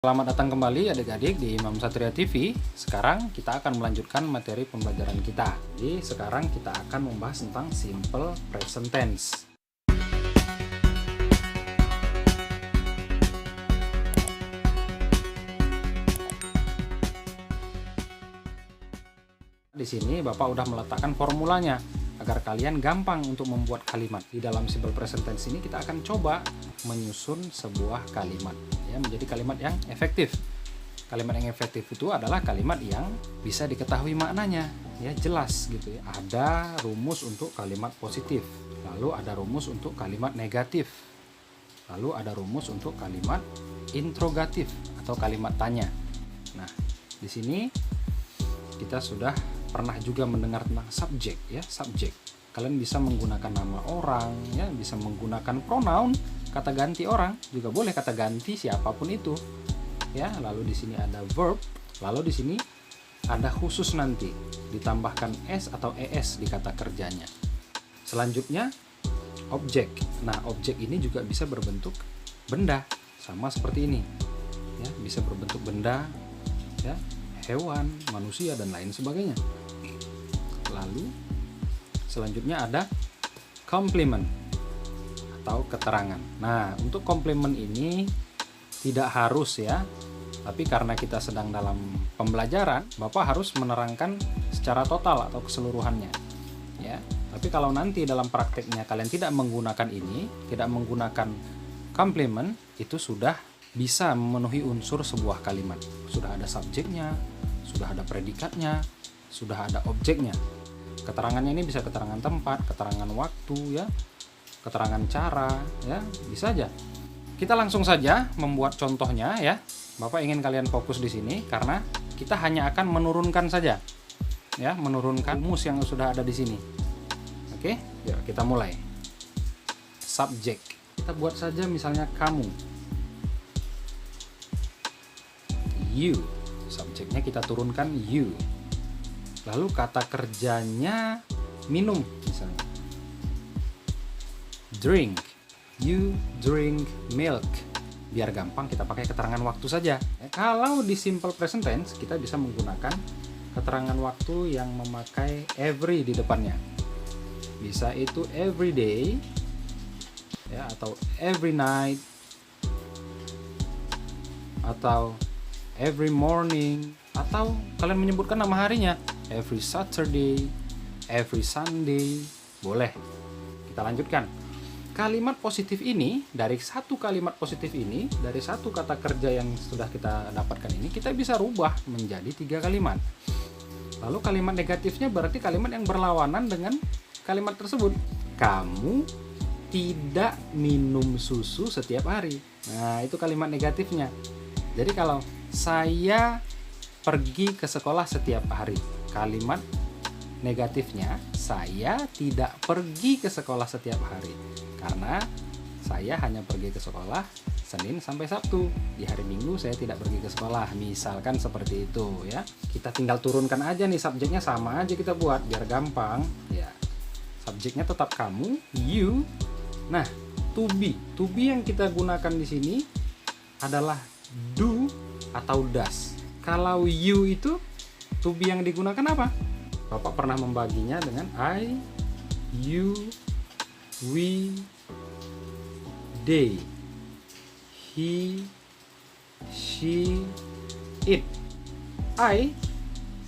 Selamat datang kembali adik-adik di Imam Satria TV. Sekarang kita akan melanjutkan materi pembelajaran kita. Jadi sekarang kita akan membahas tentang simple present tense. Di sini Bapak udah meletakkan formulanya agar kalian gampang untuk membuat kalimat. Di dalam simple present tense ini kita akan coba menyusun sebuah kalimat ya, menjadi kalimat yang efektif. Kalimat yang efektif itu adalah kalimat yang bisa diketahui maknanya, ya jelas gitu ya. Ada rumus untuk kalimat positif, lalu ada rumus untuk kalimat negatif, lalu ada rumus untuk kalimat interrogatif atau kalimat tanya. Nah, di sini kita sudah pernah juga mendengar tentang subjek ya, subjek. Kalian bisa menggunakan nama orang ya, bisa menggunakan pronoun, kata ganti orang, juga boleh kata ganti siapapun itu. Ya, lalu di sini ada verb, lalu di sini ada khusus nanti ditambahkan s atau es di kata kerjanya. Selanjutnya objek. Nah, objek ini juga bisa berbentuk benda, sama seperti ini. Ya, bisa berbentuk benda ya, hewan, manusia dan lain sebagainya. Lalu selanjutnya ada complement atau keterangan. Nah, untuk complement ini tidak harus ya, tapi karena kita sedang dalam pembelajaran, Bapak harus menerangkan secara total atau keseluruhannya ya. Tapi kalau nanti dalam prakteknya kalian tidak menggunakan ini, tidak menggunakan complement, itu sudah bisa memenuhi unsur sebuah kalimat. Sudah ada subjeknya, sudah ada predikatnya, sudah ada objeknya. Keterangannya ini bisa keterangan tempat, keterangan waktu ya, keterangan cara ya, bisa aja. Kita langsung saja membuat contohnya ya. Bapak ingin kalian fokus di sini karena kita hanya akan menurunkan saja. Ya, menurunkan rumus yang sudah ada di sini. Oke, yuk kita mulai. Subjek. Kita buat saja misalnya kamu. You. Subjeknya kita turunkan you. Lalu kata kerjanya minum misalnya. Drink. You drink milk. Biar gampang kita pakai keterangan waktu saja. Kalau di simple present tense kita bisa menggunakan keterangan waktu yang memakai every di depannya. Bisa itu every day ya, atau every night, atau every morning, atau kalian menyebutkan nama harinya every Saturday, every Sunday, boleh. Kita lanjutkan. Kalimat positif ini, dari satu kalimat positif ini, dari satu kata kerja yang sudah kita dapatkan ini, kita bisa rubah menjadi 3 kalimat. Lalu kalimat negatifnya berarti kalimat yang berlawanan dengan kalimat tersebut. Kamu tidak minum susu setiap hari. Nah, itu kalimat negatifnya. Jadi kalau saya pergi ke sekolah setiap hari, kalimat negatifnya saya tidak pergi ke sekolah setiap hari karena saya hanya pergi ke sekolah Senin sampai Sabtu. Di hari Minggu saya tidak pergi ke sekolah, misalkan seperti itu ya. Kita tinggal turunkan aja nih, subjeknya sama aja kita buat biar gampang ya. Subjeknya tetap kamu, you. Nah, to be yang kita gunakan di sini adalah do atau does. Kalau you itu to be yang digunakan apa? Bapak pernah membaginya dengan I, you, we, they, he, she, it. I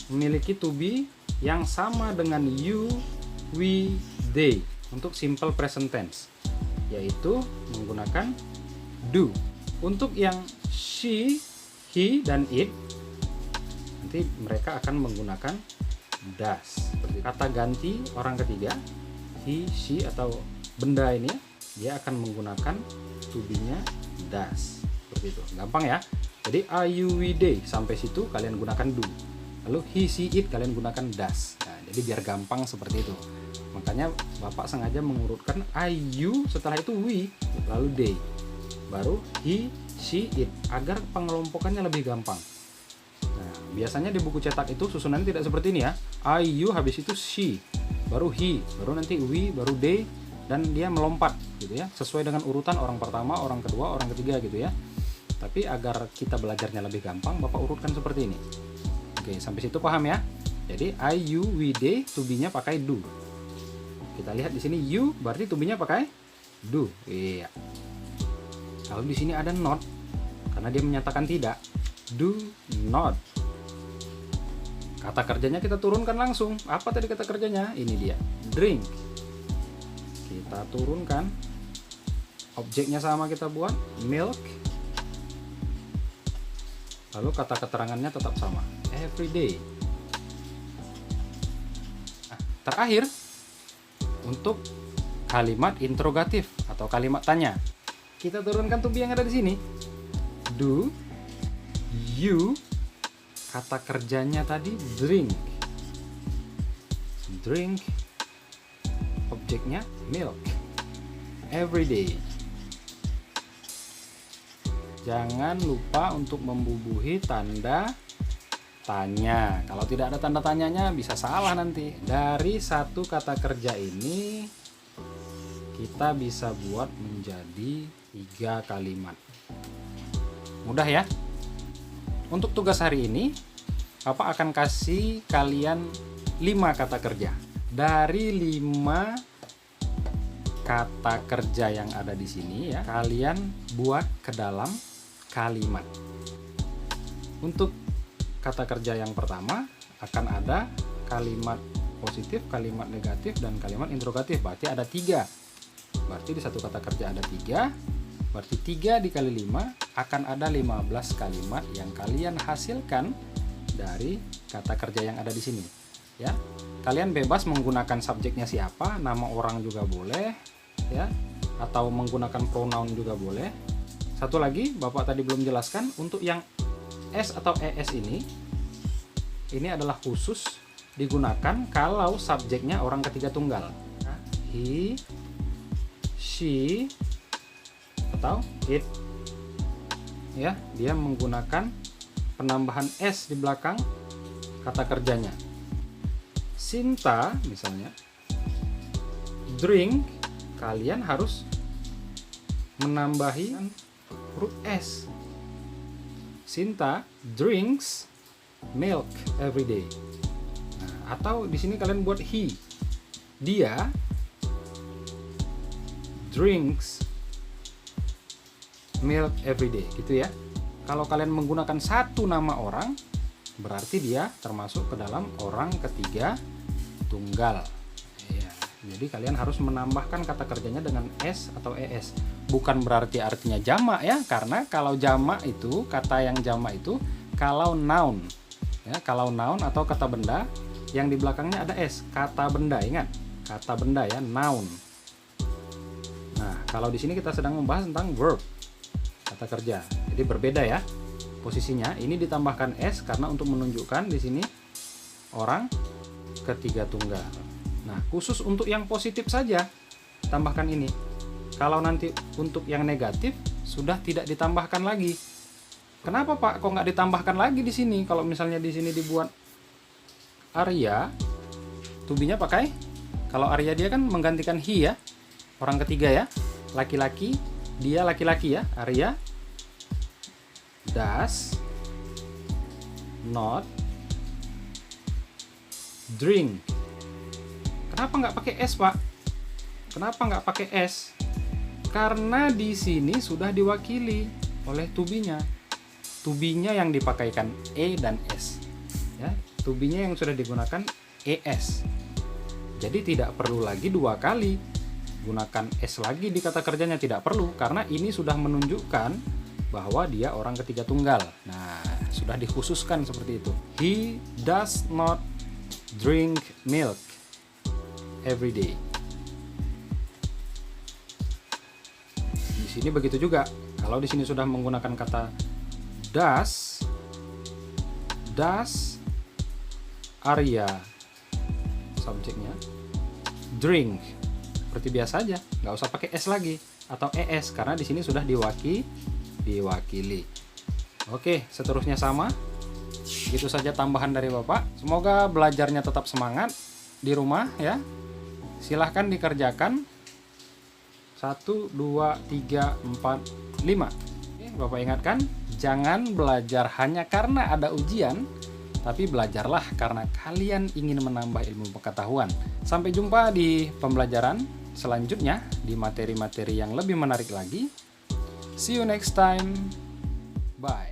memiliki to be yang sama dengan you, we, they untuk simple present tense, yaitu menggunakan do. Untuk yang she, he, dan it, nanti mereka akan menggunakan does. Kata ganti orang ketiga, he, she atau benda ini, dia akan menggunakan to be-nya does. Seperti itu. Gampang ya. Jadi I, you, we, they sampai situ kalian gunakan do. Lalu he, she, it kalian gunakan does. Nah, jadi biar gampang seperti itu. Makanya Bapak sengaja mengurutkan I, you, setelah itu we, lalu they. Baru he, she, it agar pengelompokannya lebih gampang. Nah, biasanya di buku cetak itu susunan tidak seperti ini ya. I, you, habis itu she, baru he, baru nanti we, baru they, dan dia melompat gitu ya, sesuai dengan urutan orang pertama, orang kedua, orang ketiga gitu ya. Tapi agar kita belajarnya lebih gampang, Bapak urutkan seperti ini. Oke, sampai situ paham ya? Jadi I, you, we, they, to be-nya pakai do. Kita lihat di sini you berarti to be-nya pakai do. Iya. Kalau di sini ada not, karena dia menyatakan tidak, do not. Kata kerjanya kita turunkan langsung. Apa tadi kata kerjanya? Ini dia, drink. Kita turunkan. Objeknya sama kita buat milk. Lalu kata keterangannya tetap sama, every day. Nah, terakhir untuk kalimat interrogatif atau kalimat tanya, kita turunkan to be yang ada di sini. Do you, kata kerjanya tadi drink. Drink, objeknya milk, every day. Jangan lupa untuk membubuhi tanda tanya. Kalau tidak ada tanda tanyanya bisa salah nanti. Dari satu kata kerja ini kita bisa buat menjadi 3 kalimat. Mudah ya? Untuk tugas hari ini Bapak akan kasih kalian 5 kata kerja. Dari 5 kata kerja yang ada di sini ya, kalian buat ke dalam kalimat. Untuk kata kerja yang pertama akan ada kalimat positif, kalimat negatif, dan kalimat interrogatif. Berarti ada 3. Berarti di satu kata kerja ada 3. Berarti 3 dikali 5 akan ada 15 kalimat yang kalian hasilkan dari kata kerja yang ada di sini. Ya, kalian bebas menggunakan subjeknya siapa, nama orang juga boleh, ya, atau menggunakan pronoun juga boleh. Satu lagi, Bapak tadi belum jelaskan, untuk yang S atau ES ini adalah khusus digunakan kalau subjeknya orang ketiga tunggal. He, she, atau it. Ya, dia menggunakan penambahan S di belakang kata kerjanya. Sinta misalnya, drink, kalian harus menambahi huruf S. Sinta drinks milk every day. Nah, atau di sini kalian buat he. Dia drinks milk every day, gitu ya. Kalau kalian menggunakan satu nama orang, berarti dia termasuk ke dalam orang ketiga tunggal. Ya, jadi kalian harus menambahkan kata kerjanya dengan S atau ES. Bukan berarti artinya jamak ya, karena kalau jamak itu, kata yang jamak itu kalau noun. Ya, kalau noun atau kata benda yang di belakangnya ada S, kata benda, ingat, kata benda ya, noun. Nah, kalau di sini kita sedang membahas tentang verb, kata kerja. Jadi berbeda ya posisinya. Ini ditambahkan S karena untuk menunjukkan di sini orang ketiga tunggal. Nah, khusus untuk yang positif saja tambahkan ini. Kalau nanti untuk yang negatif sudah tidak ditambahkan lagi. Kenapa Pak? Kok nggak ditambahkan lagi di sini? Kalau misalnya di sini dibuat Arya, to be-nya pakai. Kalau Arya dia kan menggantikan he ya, orang ketiga ya, laki-laki, dia laki-laki ya, Arya does not drink. Kenapa nggak pakai S Pak? Kenapa nggak pakai S? Karena di sini sudah diwakili oleh to be-nya. To be-nya yang dipakaikan E dan S. Ya, to be-nya yang sudah digunakan ES. Jadi tidak perlu lagi 2 kali gunakan S lagi di kata kerjanya, tidak perlu, karena ini sudah menunjukkan bahwa dia orang ketiga tunggal. Nah, sudah dikhususkan seperti itu. He does not drink milk every day. Di sini begitu juga. Kalau di sini sudah menggunakan kata does Arya subjeknya, drink seperti biasa aja, nggak usah pakai S lagi atau ES karena di sini sudah diwakili. Oke, seterusnya sama. Itu saja tambahan dari Bapak. Semoga belajarnya tetap semangat di rumah ya. Silahkan dikerjakan. 1, 2, 3, 4, 5. Bapak ingatkan, jangan belajar hanya karena ada ujian, tapi belajarlah karena kalian ingin menambah ilmu pengetahuan. Sampai jumpa di pembelajaran selanjutnya di materi-materi yang lebih menarik lagi. See you next time. Bye.